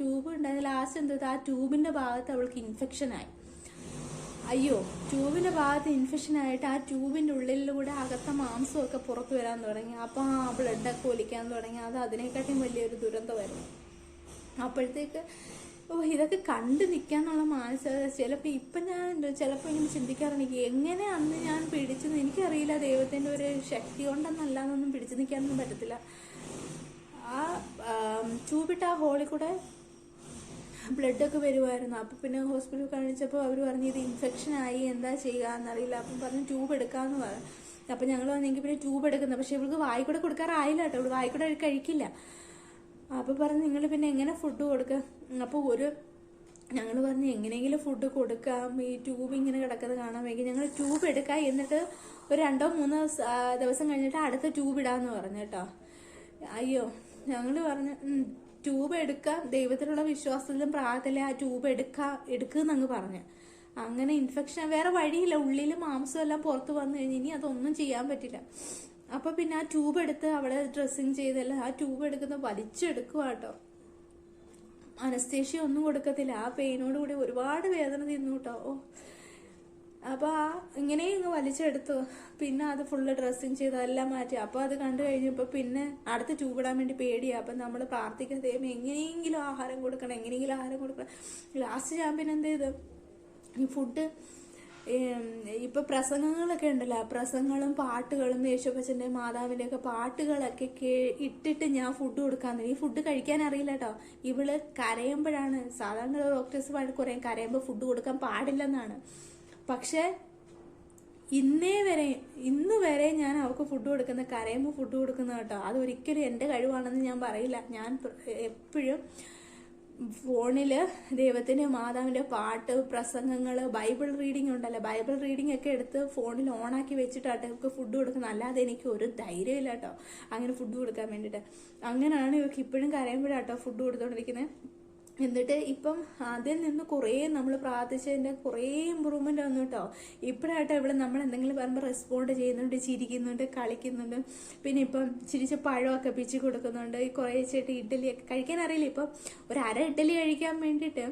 Tube ഉണ്ടായത് last എന്താ ആ ട്യൂബിന്റെ ഭാഗത്ത് അവൾക്ക് ഇൻഫെക്ഷനായി. അയ്യോ, ട്യൂബിന്റെ ഭാഗത്ത് ഇൻഫെക്ഷനായിട്ട് ആ ട്യൂബിന്റെ ഉള്ളിലൂടെ അകത്ത മാംസമൊക്കെ പുറത്തു വരാൻ തുടങ്ങി. അപ്പം ആ ബ്ലഡൊക്കെ ഒലിക്കാൻ തുടങ്ങി. അത് അതിനെക്കാട്ടിയും വലിയൊരു ദുരന്തമായിരുന്നു. അപ്പോഴത്തേക്ക് ഇതൊക്കെ കണ്ടു നിൽക്കാന്നുള്ള മാനസികത ചിലപ്പോൾ ഇപ്പം ഞാൻ ചിലപ്പോൾ ഇങ്ങനെ ചിന്തിക്കാറുണ്ട്, എങ്ങനെ അന്ന് ഞാൻ പിടിച്ചത് എനിക്കറിയില്ല. ദൈവത്തിൻ്റെ ഒരു ശക്തി കൊണ്ടെന്നല്ലാന്നൊന്നും പിടിച്ചു നിൽക്കാനൊന്നും പറ്റത്തില്ല. ആ ട്യൂബിട്ട് ആ ഹോളിൽ കൂടെ ബ്ലഡൊക്കെ വരുമായിരുന്നു. അപ്പം പിന്നെ ഹോസ്പിറ്റലിൽ കാണിച്ചപ്പോൾ അവർ പറഞ്ഞു ഇത് ഇൻഫെക്ഷനായി, എന്താ ചെയ്യുക എന്നറിയില്ല. അപ്പം പറഞ്ഞു ട്യൂബ് എടുക്കാമെന്ന് പറഞ്ഞു. അപ്പം ഞങ്ങൾ വന്നെങ്കിൽ പിന്നെ ട്യൂബ് എടുക്കുന്നത്. പക്ഷെ ഇവൾക്ക് വായിക്കൂടെ കൊടുക്കാറായില്ല കേട്ടോ, ഇവിടെ വായിക്കൂടെ കഴിക്കില്ല. അപ്പോൾ പറഞ്ഞു നിങ്ങൾ പിന്നെ എങ്ങനെ ഫുഡ് കൊടുക്കുക. അപ്പോൾ ഞങ്ങൾ പറഞ്ഞു എങ്ങനെയെങ്കിലും ഫുഡ് കൊടുക്കാം, ഈ ട്യൂബ് ഇങ്ങനെ കിടക്കുന്നത് കാണാൻ വേണ്ടി ഞങ്ങൾ ട്യൂബ് എടുക്കാം, എന്നിട്ട് ഒരു 2-3 ദിവസം കഴിഞ്ഞിട്ട് അടുത്ത ട്യൂബ് ഇടാമെന്ന് പറഞ്ഞു കേട്ടോ. അയ്യോ, ഞങ്ങൾ പറഞ്ഞു ട്യൂബ് എടുക്കാം, ദൈവത്തിലുള്ള വിശ്വാസത്തിലും പ്രാർത്ഥനയിലും ആ ട്യൂബ് എടുക്കുന്നങ്ങ് പറഞ്ഞു. അങ്ങനെ ഇൻഫെക്ഷൻ വേറെ വഴിയില്ല, ഉള്ളിൽ മാംസം എല്ലാം പുറത്ത് വന്നു കഴിഞ്ഞ് ഇനി അതൊന്നും ചെയ്യാൻ പറ്റില്ല. അപ്പോൾ പിന്നെ ആ ട്യൂബ് എടുത്ത് അവളെ ഡ്രസ്സിങ് ചെയ്തല്ല, ആ ട്യൂബ് എടുക്കുന്ന വലിച്ചെടുക്കുക കേട്ടോ. അനസ്തേഷ്യ ഒന്നും കൊടുക്കത്തില്ല. ആ പെയിനോട് കൂടി ഒരുപാട് വേദന തിന്നു കേട്ടോ. അപ്പോൾ ഇങ്ങനെ ഇങ്ങ് വലിച്ചെടുത്തു. പിന്നെ അത് ഫുള്ള് ഡ്രസ്സിങ് ചെയ്ത് എല്ലാം മാറ്റി. അപ്പോൾ അത് കണ്ടു കഴിഞ്ഞപ്പോൾ പിന്നെ അടുത്ത ട്യൂബ് ഇടാൻ വേണ്ടി പേടിയാണ്. അപ്പം നമ്മൾ പ്രാർത്ഥിക്കുന്ന ദൈവം എങ്ങനെയെങ്കിലും ആഹാരം കൊടുക്കണം, എങ്ങനെയെങ്കിലും ആഹാരം കൊടുക്കണം. ലാസ്റ്റ് ഞാൻ പിന്നെ എന്ത് ചെയ്തു, ഈ ഫുഡ് ഇപ്പൊ പ്രസംഗങ്ങളൊക്കെ ഉണ്ടല്ലോ, പ്രസംഗങ്ങളും പാട്ടുകളും യേശുപ്പച്ചന്റെ മാതാവിന്റെ ഒക്കെ പാട്ടുകളൊക്കെ ഇട്ടിട്ട് ഞാൻ ഫുഡ് കൊടുക്കാൻ തുടങ്ങി. ഈ ഫുഡ് കഴിക്കാൻ അറിയില്ല കേട്ടോ. ഇവള് കരയുമ്പോഴാണ്, സാധാരണ ഡോക്ടേഴ്സ് കുറെ കരയുമ്പോൾ ഫുഡ് കൊടുക്കാൻ പാടില്ലെന്നാണ്. പക്ഷെ ഇന്ന് വരെ ഞാൻ അവൾക്ക് ഫുഡ് കൊടുക്കുന്ന, കരയുമ്പോൾ ഫുഡ് കൊടുക്കുന്ന കേട്ടോ. അതൊരിക്കലും എൻ്റെ കഴിവാണെന്ന് ഞാൻ പറയില്ല. ഞാൻ എപ്പോഴും ഫോണിൽ ദൈവത്തിൻ്റെ മാതാവിൻ്റെ പാട്ട്, പ്രസംഗങ്ങൾ, ബൈബിൾ റീഡിംഗ് ഉണ്ടല്ലോ, ബൈബിൾ റീഡിംഗ് ഒക്കെ എടുത്ത് ഫോണിൽ ഓണാക്കി വെച്ചിട്ടാട്ടോ ഇവർക്ക് ഫുഡ് കൊടുക്കുന്നത്. അല്ലാതെ എനിക്ക് ഒരു ധൈര്യമില്ല കേട്ടോ അങ്ങനെ ഫുഡ് കൊടുക്കാൻ വേണ്ടിയിട്ട്. അങ്ങനെയാണ് ഇവർക്ക് ഇപ്പോഴും കരയുമ്പോഴാട്ടോ ഫുഡ് കൊടുത്തോണ്ടിരിക്കുന്നത്. എന്നിട്ട് ഇപ്പം അതിൽ നിന്ന് കുറേ നമ്മൾ പ്രാർത്ഥിച്ചതിൻ്റെ കുറേ ഇമ്പ്രൂവ്മെൻ്റ് വന്നു കേട്ടോ. ഇപ്പോഴാട്ടോ ഇവിടെ നമ്മൾ എന്തെങ്കിലും പറയുമ്പോൾ റെസ്പോണ്ട് ചെയ്യുന്നുണ്ട്, ചിരിക്കുന്നുണ്ട്, കളിക്കുന്നുണ്ട്. പിന്നെ ഇപ്പം ചിരിച്ച പഴമൊക്കെ പിച്ച് കൊടുക്കുന്നുണ്ട്. കുറേ ചേട്ടി ഇഡ്ഡലിയൊക്കെ കഴിക്കാൻ അറിയില്ല. ഇപ്പം ഒരു അര ഇഡ്ഡലി കഴിക്കാൻ വേണ്ടിയിട്ട്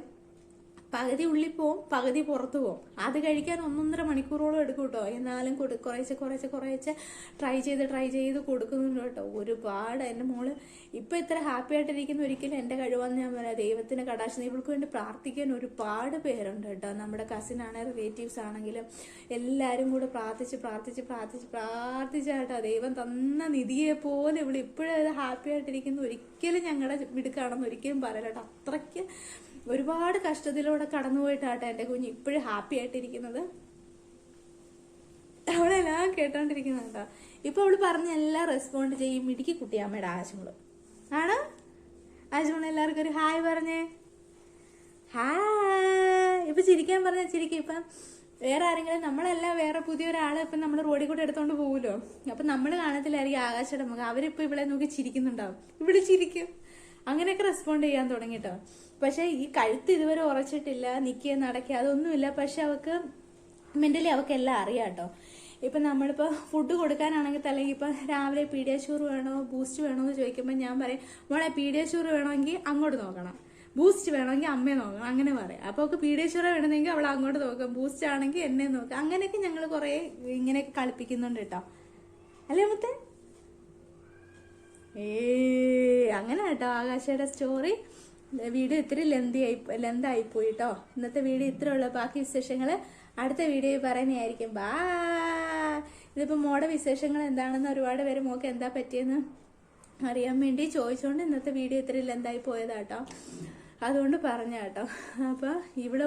പകുതി ഉള്ളിൽ പോവും, പകുതി പുറത്തു പോവും. അത് കഴിക്കാൻ 1.5 മണിക്കൂറോളം എടുക്കും കേട്ടോ. എന്നാലും കുറേശ്ശെ ട്രൈ ചെയ്ത് കൊടുക്കുന്നുണ്ട് കേട്ടോ. ഒരുപാട് എൻ്റെ മോള് ഇപ്പം ഇത്ര ഹാപ്പി ആയിട്ടിരിക്കുന്ന ഒരിക്കലും എൻ്റെ കഴിവാന്ന് ഞാൻ പറയാം. ദൈവത്തിന് കടാക്ഷം. ഇവൾക്ക് വേണ്ടി പ്രാർത്ഥിക്കാൻ ഒരുപാട് പേരുണ്ട് കേട്ടോ. നമ്മുടെ കസിൻ ആണെങ്കിലും റിലേറ്റീവ്സ് ആണെങ്കിലും എല്ലാവരും കൂടെ പ്രാർത്ഥിച്ചാട്ടോ ദൈവം തന്ന നിധിയെ പോലെ ഇവള് ഇപ്പോഴും ഹാപ്പി ആയിട്ടിരിക്കുന്ന ഒരിക്കലും ഞങ്ങളുടെ മിടുക്കാണെന്ന് ഒരിക്കലും പറയല കേട്ടോ. അത്രയ്ക്ക് ഒരുപാട് കഷ്ടത്തിലൂടെ കടന്നുപോയിട്ടാട്ടോ എൻ്റെ കുഞ്ഞ് ഇപ്പോഴും ഹാപ്പി ആയിട്ടിരിക്കുന്നത്. അവളെല്ലാം കേട്ടോണ്ടിരിക്കുന്ന കേട്ടോ. ഇപ്പൊ അവള് പറഞ്ഞ എല്ലാം റെസ്പോണ്ട് ചെയ്യും. മിടുക്കി കുട്ടി അമ്മയുടെ ആശുമള് ആണ്. ആശുമള് എല്ലാവർക്കും ഒരു ഹായ് പറഞ്ഞേ. ഹായ്. ഇപ്പൊ ചിരിക്കാൻ പറഞ്ഞ ചിരിക്കും. ഇപ്പം വേറെ ആരെങ്കിലും, നമ്മളെല്ലാം വേറെ പുതിയൊരാളെ ഇപ്പം നമ്മൾ റോഡിൽ കൂടെ എടുത്തോണ്ട് പോകുമല്ലോ. അപ്പൊ നമ്മൾ കാണത്തില്ലായിരിക്കും ആകാശയുടെ മുഖം. അവരിപ്പോ ഇവിടെ നോക്കി ചിരിക്കുന്നുണ്ടാവും. ഇവിടെ ചിരിക്കും. അങ്ങനെയൊക്കെ റെസ്പോണ്ട് ചെയ്യാൻ തുടങ്ങിട്ടോ. പക്ഷെ ഈ കഴുത്ത് ഇതുവരെ ഉറച്ചിട്ടില്ല, നിൽക്കുക നടക്കുക അതൊന്നുമില്ല. പക്ഷെ അവൾക്ക് മെന്റലി അവൾക്ക് എല്ലാം അറിയാം കേട്ടോ. ഇപ്പം നമ്മളിപ്പോൾ ഫുഡ് കൊടുക്കാനാണെങ്കിൽ അല്ലെങ്കിൽ ഇപ്പം രാവിലെ പീഡിയാഷ്യൂർ വേണോ ബൂസ്റ്റ് വേണോ എന്ന് ചോദിക്കുമ്പോൾ ഞാൻ പറയും, മോളെ പീഡിയാഷ്യൂർ വേണമെങ്കിൽ അങ്ങോട്ട് നോക്കണം, ബൂസ്റ്റ് വേണമെങ്കിൽ അമ്മയെ നോക്കണം, അങ്ങനെ പറയാം. അപ്പോൾ അവൾക്ക് പീഡിയാഷ്യൂർ വേണമെങ്കിൽ അവൾ അങ്ങോട്ട് നോക്കാം, ബൂസ്റ്റ് ആണെങ്കിൽ എന്നെ നോക്കാം. അങ്ങനെയൊക്കെ ഞങ്ങൾ കുറേ ഇങ്ങനെയൊക്കെ കളിപ്പിക്കുന്നുണ്ട് കേട്ടോ. അല്ലേ മുത്തേ? അങ്ങനെ കേട്ടോ ആകാശയുടെ സ്റ്റോറി. വീഡിയോ ഇത്തിരി ലെന്തായിപ്പോയി കേട്ടോ. ഇന്നത്തെ വീഡിയോ ഇത്ര ഉള്ളു. ബാക്കി വിശേഷങ്ങൾ അടുത്ത വീഡിയോയിൽ പറയുന്നതായിരിക്കും. ബാ. ഇതിപ്പോൾ മോടെ വിശേഷങ്ങൾ എന്താണെന്ന് ഒരുപാട് പേര് മോക്ക് എന്താ പറ്റിയെന്ന് അറിയാൻ വേണ്ടി ചോദിച്ചുകൊണ്ട് ഇന്നത്തെ വീഡിയോ ഇത്തിരി ലെന്തായി പോയതാട്ടോ. അതുകൊണ്ട് പറഞ്ഞ കേട്ടോ. അപ്പോൾ ഇവിടെ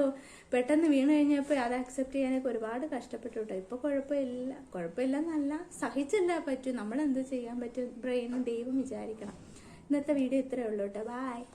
പെട്ടെന്ന് വീണ് കഴിഞ്ഞപ്പോൾ അത് അക്സെപ്റ്റ് ചെയ്യാനൊക്കെ ഒരുപാട് കഷ്ടപ്പെട്ടു കേട്ടോ. ഇപ്പോൾ കുഴപ്പമില്ല എന്നല്ല, സഹിച്ചല്ല പറ്റും. നമ്മളെന്ത് ചെയ്യാൻ പറ്റും? ബ്രെയിനും ദൈവം വിചാരിക്കണം. ഇന്നത്തെ വീഡിയോ ഇത്രയേ ഉള്ളൂ കേട്ടോ. ബായ്.